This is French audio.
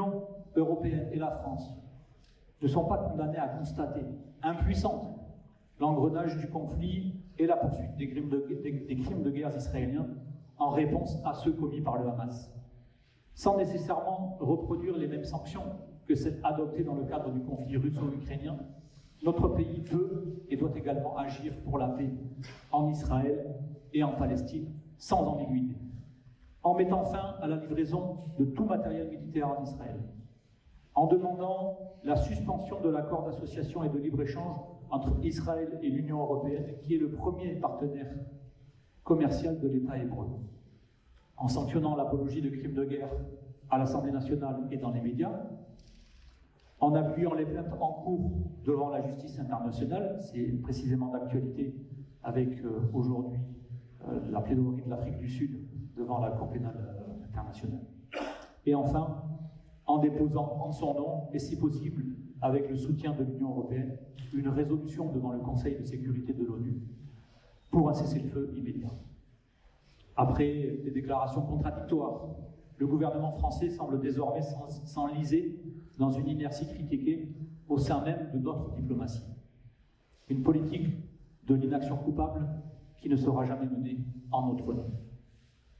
l'Union européenne et la France ne sont pas condamnées à constater, impuissantes, l'engrenage du conflit et la poursuite des crimes de guerre israéliens en réponse à ceux commis par le Hamas, sans nécessairement reproduire les mêmes sanctions que celles adoptées dans le cadre du conflit russo-ukrainien. Notre pays peut et doit également agir pour la paix en Israël et en Palestine, sans ambiguïté, en mettant fin à la livraison de tout matériel militaire en Israël, en demandant la suspension de l'accord d'association et de libre-échange entre Israël et l'Union européenne, qui est le premier partenaire commercial de l'État hébreu, en sanctionnant l'apologie de crimes de guerre à l'Assemblée nationale et dans les médias, en appuyant les plaintes en cours devant la justice internationale, c'est précisément d'actualité avec aujourd'hui la plaidoirie de l'Afrique du Sud devant la Cour pénale internationale. Et enfin, en déposant en son nom, et si possible avec le soutien de l'Union européenne, une résolution devant le Conseil de sécurité de l'ONU pour un cessez-le-feu immédiat. Après des déclarations contradictoires, le gouvernement français semble désormais s'enliser dans une inertie critiquée au sein même de notre diplomatie. Une politique de l'inaction coupable qui ne sera jamais menée en notre nom.